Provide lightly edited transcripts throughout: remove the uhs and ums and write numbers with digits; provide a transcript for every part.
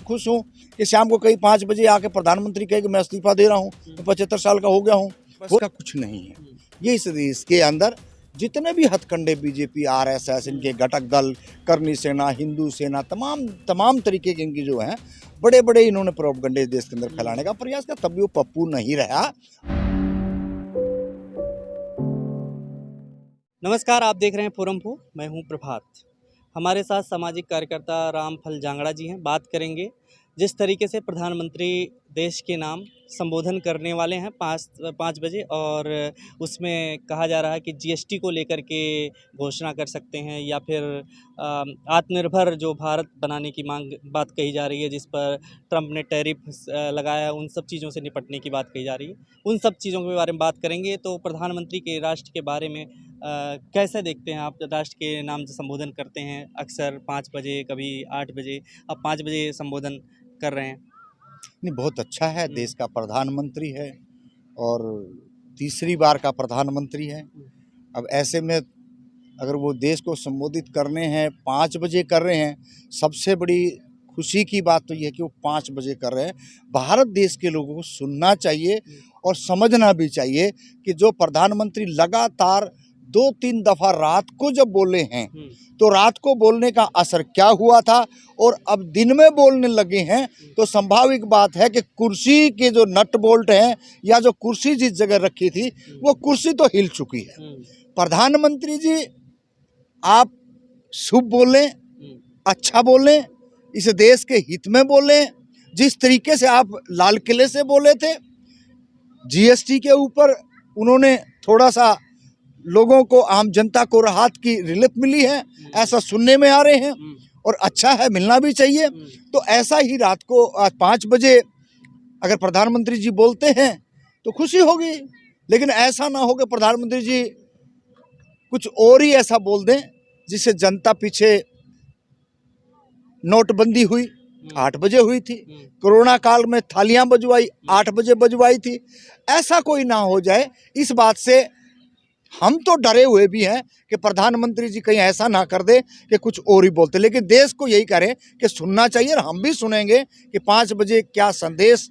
खुश हूँ कि शाम को कहीं 5 बजे आके प्रधानमंत्री कहे कि मैं इस्तीफा दे रहा हूँ, मैं 75 साल का हो गया हूँ। उसका कुछ नहीं है। ये इसके अंदर जितने भी हथकंडे बीजेपी, आरएसएस, इनके घटक दल, करनी सेना, हिंदू सेना, तमाम तरीके के इनकी जो हैं बड़े बड़े इन्होंने प्रोपगंडे देश के अंदर फैलाने का प्रयास किया, तब भी वो पप्पू नहीं रहा। नमस्कार, आप देख रहे हैं फोरम पो, मैं हूं प्रभात। हमारे साथ सामाजिक कार्यकर्ता रामफल जांगड़ा जी हैं। बात करेंगे जिस तरीके से प्रधानमंत्री देश के नाम संबोधन करने वाले हैं 5 बजे, और उसमें कहा जा रहा है कि जीएसटी को लेकर के घोषणा कर सकते हैं, या फिर आत्मनिर्भर जो भारत बनाने की बात कही जा रही है, जिस पर ट्रंप ने टैरिफ लगाया, उन सब चीज़ों से निपटने की बात कही जा रही है। उन सब चीज़ों के बारे में बात करेंगे। तो प्रधानमंत्री के राष्ट्र के बारे में कैसे देखते हैं आप? राष्ट्र के नाम से संबोधन करते हैं अक्सर 5 बजे, कभी 8 बजे, अब 5 बजे संबोधन कर रहे हैं। नहीं, बहुत अच्छा है। देश का प्रधानमंत्री है और तीसरी बार का प्रधानमंत्री है। अब ऐसे में अगर वो देश को संबोधित करने हैं 5 बजे कर रहे हैं, सबसे बड़ी खुशी की बात तो ये है कि वो 5 बजे कर रहे हैं। भारत देश के लोगों को सुनना चाहिए और समझना भी चाहिए कि जो प्रधानमंत्री लगातार 2-3 दफ़ा रात को जब बोले हैं तो रात को बोलने का असर क्या हुआ था, और अब दिन में बोलने लगे हैं तो संभाविक बात है कि कुर्सी के जो नट बोल्ट हैं या जो कुर्सी जिस जगह रखी थी वो कुर्सी तो हिल चुकी है। प्रधानमंत्री जी, आप शुभ बोलें, अच्छा बोलें, इस देश के हित में बोलें। जिस तरीके से आप लाल किले से बोले थे, जीएसटी के ऊपर उन्होंने थोड़ा सा लोगों को, आम जनता को राहत की रिलीफ मिली है, ऐसा सुनने में आ रहे हैं, और अच्छा है, मिलना भी चाहिए। तो ऐसा ही रात को 5 बजे अगर प्रधानमंत्री जी बोलते हैं तो खुशी होगी, लेकिन ऐसा ना हो कि प्रधानमंत्री जी कुछ और ही ऐसा बोल दें जिससे जनता पीछे। नोटबंदी हुई 8 बजे हुई थी, कोरोना काल में थालियां बजवाई 8 बजे बजवाई थी। ऐसा कोई ना हो जाए, इस बात से हम तो डरे हुए भी हैं कि प्रधानमंत्री जी कहीं ऐसा ना कर दे कि कुछ और ही बोलते। लेकिन देश को यही करें कि सुनना चाहिए, और हम भी सुनेंगे कि 5 बजे क्या संदेश,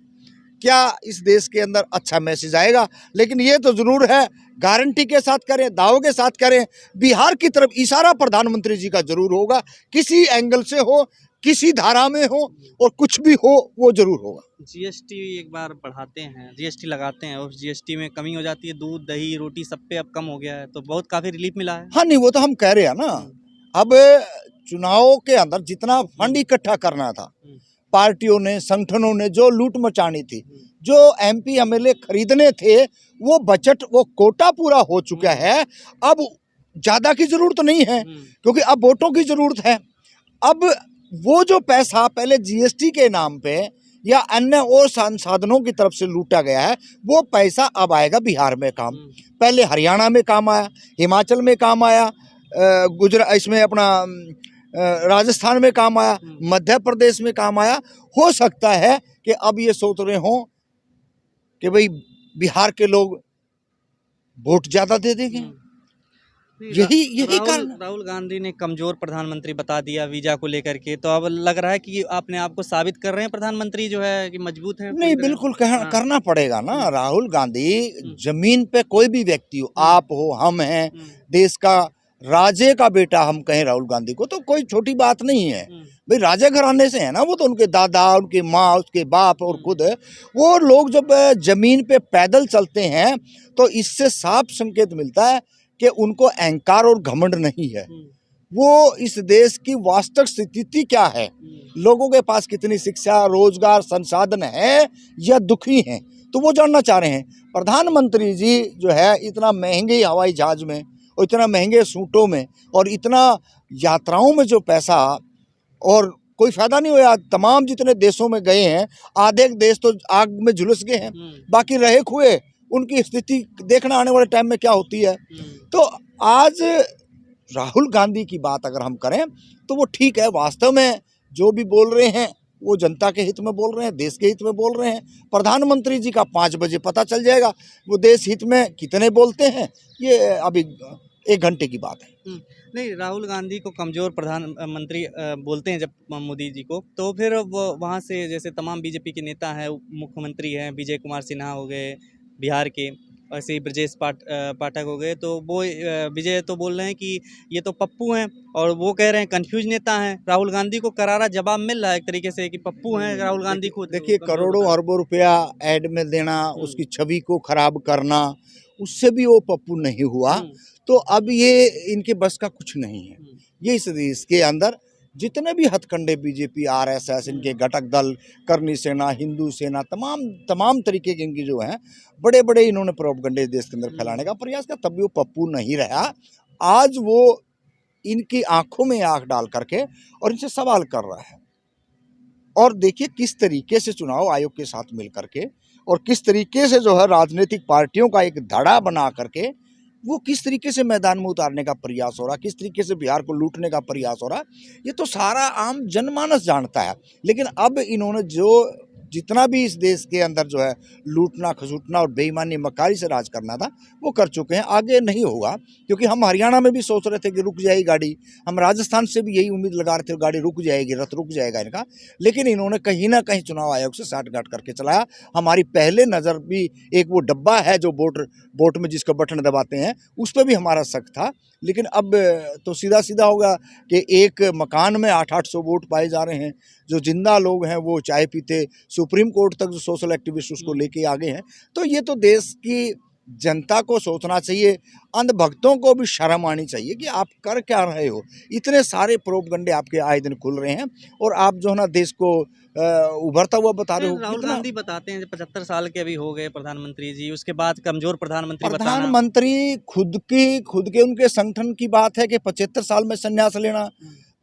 क्या इस देश के अंदर अच्छा मैसेज आएगा। लेकिन ये तो ज़रूर है, गारंटी के साथ करें, दावों के साथ करें, बिहार की तरफ इशारा प्रधानमंत्री जी का ज़रूर होगा, किसी एंगल से हो, किसी धारा में हो, और कुछ भी हो वो ज़रूर होगा। जीएसटी एक बार बढ़ाते हैं, जीएसटी लगाते हैं और जीएसटी में कमी हो जाती है, दूध, दही, रोटी सब पे अब कम हो गया है, तो बहुत काफ़ी रिलीफ मिला है। हाँ, नहीं, वो तो हम कह रहे हैं ना। अब चुनाव के अंदर जितना फंड इकट्ठा करना था, पार्टियों ने, संगठनों ने जो लूट मचानी थी, जो एमपी एमएलए खरीदने थे, वो बजट, वो कोटा पूरा हो चुका है। अब ज़्यादा की ज़रूरत नहीं है, क्योंकि अब वोटों की ज़रूरत है। अब वो जो पैसा पहले जीएसटी के नाम पे या अन्य और संसाधनों की तरफ से लूटा गया है, वो पैसा अब आएगा बिहार में काम। पहले हरियाणा में काम आया, हिमाचल में काम आया, गुजरात, इसमें अपना राजस्थान में काम आया, मध्य प्रदेश में काम आया। हो सकता है कि अब ये सोच रहे हों कि भाई बिहार के लोग वोट ज़्यादा दे देंगे। यही कारण। राहुल गांधी ने कमजोर प्रधानमंत्री बता दिया वीजा को लेकर के, तो अब लग रहा है कि अपने आप को साबित कर रहे हैं प्रधानमंत्री जो है कि मजबूत है। नहीं, बिल्कुल करना पड़ेगा ना। राहुल गांधी, जमीन पे कोई भी व्यक्ति हो, आप हो, हम हैं, देश का राजे का बेटा हम कहें राहुल गांधी को, तो कोई छोटी बात नहीं है भाई। राजा घराने से है ना वो, तो उनके दादा, उनके माँ, उसके बाप और खुद वो लोग जब जमीन पे पैदल चलते हैं तो इससे साफ संकेत मिलता है कि उनको अहंकार और घमंड नहीं है। वो इस देश की वास्तविक स्थिति क्या है, लोगों के पास कितनी शिक्षा, रोजगार, संसाधन है या दुखी हैं, तो वो जानना चाह रहे हैं। प्रधानमंत्री जी जो है इतना महंगे हवाई जहाज में और इतना महंगे सूटों में और इतना यात्राओं में जो पैसा, और कोई फायदा नहीं हुआ। तमाम जितने देशों में गए हैं, आधे देश तो आग में झुलस गए हैं, बाकी रहे खुए, उनकी स्थिति देखना आने वाले टाइम में क्या होती है। तो आज राहुल गांधी की बात अगर हम करें तो वो ठीक है, वास्तव में जो भी बोल रहे हैं वो जनता के हित में बोल रहे हैं, देश के हित में बोल रहे हैं। प्रधानमंत्री जी का 5 बजे पता चल जाएगा वो देश हित में कितने बोलते हैं। ये अभी 1 घंटे की बात है। नहीं, राहुल गांधी को कमज़ोर प्रधानमंत्री बोलते हैं जब मोदी जी को, तो फिर वो वहाँ से जैसे तमाम बीजेपी के नेता हैं, मुख्यमंत्री हैं, विजय कुमार सिन्हा हो गए बिहार के, ऐसे ही ब्रजेश पाठक हो गए, तो वो विजय तो बोल रहे हैं कि ये तो पप्पू हैं, और वो कह रहे हैं कन्फ्यूज नेता हैं। राहुल गांधी को करारा जवाब मिल रहा है एक तरीके से कि पप्पू हैं राहुल गांधी खुद। देखिए, करोड़ों अरबों रुपया ऐड में देना, उसकी छवि को खराब करना, उससे भी वो पप्पू नहीं हुआ। तो अब ये इनके बस का कुछ नहीं है। ये इसके अंदर जितने भी हथकंडे बीजेपी, आरएसएस, इनके घटक दल, करनी सेना, हिंदू सेना, तमाम तरीके के इनकी जो हैं बड़े बड़े इन्होंने प्रोपगंडे देश के अंदर फैलाने का प्रयास किया, तब भी वो पप्पू नहीं रहा। आज वो इनकी आंखों में आंख डाल करके और इनसे सवाल कर रहा है। और देखिए किस तरीके से चुनाव आयोग के साथ मिल करके और किस तरीके से जो है राजनीतिक पार्टियों का एक धड़ा बना करके वो किस तरीके से मैदान में उतारने का प्रयास हो रहा, किस तरीके से बिहार को लूटने का प्रयास हो रहा, ये तो सारा आम जनमानस जानता है। लेकिन अब इन्होंने जो जितना भी इस देश के अंदर जो है लूटना, खसूटना और बेईमानी, मक्कारी से राज करना था, वो कर चुके हैं। आगे नहीं होगा, क्योंकि हम हरियाणा में भी सोच रहे थे कि रुक जाएगी गाड़ी, हम राजस्थान से भी यही उम्मीद लगा रहे थे गाड़ी रुक जाएगी, रथ रुक जाएगा इनका। लेकिन इन्होंने कहीं ना कहीं चुनाव आयोग से साठगांठ करके चलाया। हमारी पहले नज़र भी एक वो डब्बा है जो वोट में जिसका बटन दबाते हैं, उस पर भी हमारा शक था। लेकिन अब तो सीधा सीधा होगा कि एक मकान में 800 वोट पाए जा रहे हैं। जो जिंदा लोग हैं वो चाय पीते सुप्रीम कोर्ट तक जो सोशल एक्टिविस्ट उसको लेके आ गए हैं। तो ये तो देश की जनता को सोचना चाहिए, अंधभक्तों को भी शर्म आनी चाहिए कि आप कर क्या रहे हो। इतने सारे प्रोपगंडे आपके आए दिन खुल रहे हैं और आप जो है ना देश को उभरता हुआ बता रहे हो। राहुल गांधी बताते हैं 75 साल के अभी हो गए प्रधानमंत्री जी, उसके बाद कमजोर प्रधानमंत्री प्रधानमंत्री खुद के उनके संगठन की बात है कि 75 साल में संन्यास लेना।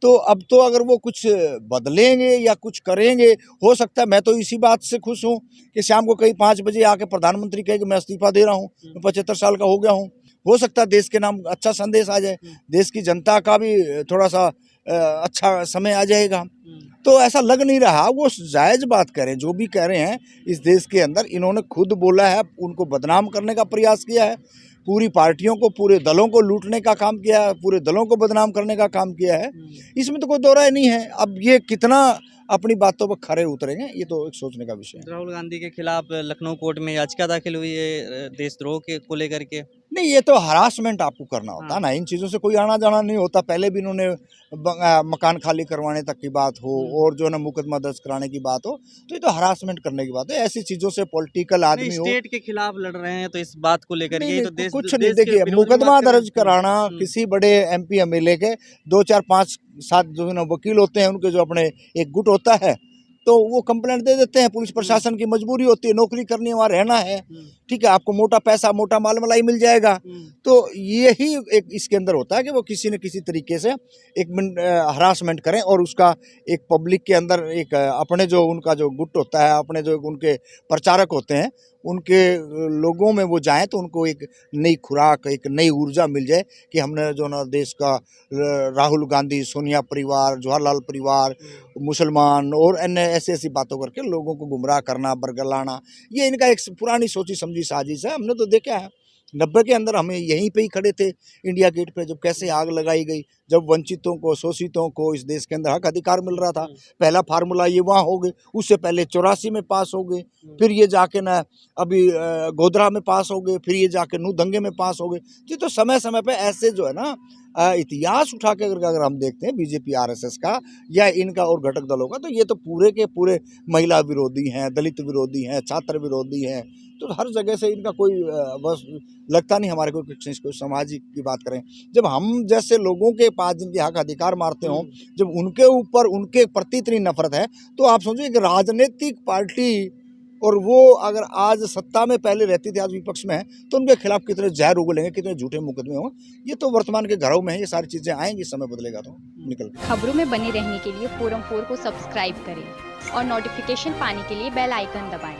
तो अब तो अगर वो कुछ बदलेंगे या कुछ करेंगे, हो सकता है। मैं तो इसी बात से खुश हूँ कि शाम को कहीं 5 बजे आके प्रधानमंत्री कहे कि मैं इस्तीफा दे रहा हूँ, मैं 75 साल का हो गया हूँ। हो सकता है देश के नाम अच्छा संदेश आ जाए, देश की जनता का भी थोड़ा सा अच्छा समय आ जाएगा। तो ऐसा लग नहीं रहा। वो जायज़ बात करें, जो भी कह रहे हैं इस देश के अंदर। इन्होंने खुद बोला है, उनको बदनाम करने का प्रयास किया है, पूरी पार्टियों को, पूरे दलों को लूटने का काम किया है, पूरे दलों को बदनाम करने का काम किया है। इसमें तो कोई दो राय नहीं है। अब ये कितना अपनी बातों पर खरे उतरेंगे, ये तो एक सोचने का विषय है। राहुल गांधी के खिलाफ लखनऊ कोर्ट में याचिका दाखिल हुई है देशद्रोह को लेकर के। नहीं, ये तो हरासमेंट आपको करना होता है ना, इन चीज़ों से कोई आना जाना नहीं होता। पहले भी इन्होंने मकान खाली करवाने तक की बात हो और जो है ना मुकदमा दर्ज कराने की बात हो, तो ये तो हरासमेंट करने की बात है। ऐसी चीज़ों से पॉलिटिकल आदमी हो, स्टेट के खिलाफ लड़ रहे हैं, तो इस बात को लेकर के तो देश कुछ नहीं। देखिए, मुकदमा दर्ज कराना किसी बड़े MP MLA के 2 4 5 7 जो है ना वकील होते हैं, उनके जो अपने एक गुट होता है, तो वो कंप्लेंट दे देते हैं। पुलिस प्रशासन की मजबूरी होती है, नौकरी करनी है, वहाँ रहना है, ठीक है, आपको मोटा पैसा, मोटा माल मलाई मिल जाएगा। तो यही एक इसके अंदर होता है कि वो किसी न किसी तरीके से एक हरासमेंट करें और उसका एक पब्लिक के अंदर एक अपने जो उनका जो गुट होता है, अपने जो उनके प्रचारक होते हैं, उनके लोगों में वो जाएं तो उनको एक नई खुराक, एक नई ऊर्जा मिल जाए कि हमने जो ना देश का राहुल गांधी, सोनिया परिवार, जवाहरलाल परिवार, मुसलमान और अन्य ऐसी बातों करके लोगों को गुमराह करना, बरगलाना, ये इनका एक पुरानी सोची समझी साजिश है। हमने तो देखा है 90 के अंदर हम यहीं पे ही खड़े थे इंडिया गेट पे, जब कैसे आग लगाई गई, जब वंचितों को, शोषितों को इस देश के अंदर हक अधिकार मिल रहा था। पहला फार्मूला ये वहाँ हो गए, उससे पहले 84 में पास हो गए, फिर ये जाके ना अभी गोधरा में पास हो गए, फिर ये जाके नू दंगे में पास हो गए। तो समय समय पे ऐसे जो है ना इतिहास उठा के अगर हम देखते हैं बीजेपी RSS का या इनका और घटक दलों का, तो ये तो पूरे के पूरे महिला विरोधी हैं, दलित विरोधी हैं, छात्र विरोधी हैं। तो हर जगह से इनका कोई बस लगता नहीं हमारे को कोई सामाजिक की बात करें। जब हम जैसे लोगों के पास जिनके हक अधिकार मारते हों, जब उनके ऊपर उनके प्रति इतनी नफरत है, तो आप सोचिए कि राजनीतिक पार्टी और वो अगर आज सत्ता में पहले रहती थी, आज विपक्ष में है, तो उनके खिलाफ कितने जहर उगलेंगे, कितने झूठे मुकदमे हों। ये तो वर्तमान के घरों में है, ये सारी चीज़ें आएंगी, समय बदलेगा तो निकल। खबरों में बने रहने के लिए फोरम 4 को सब्सक्राइब करें और नोटिफिकेशन पाने के लिए बेल आइकन दबाएं।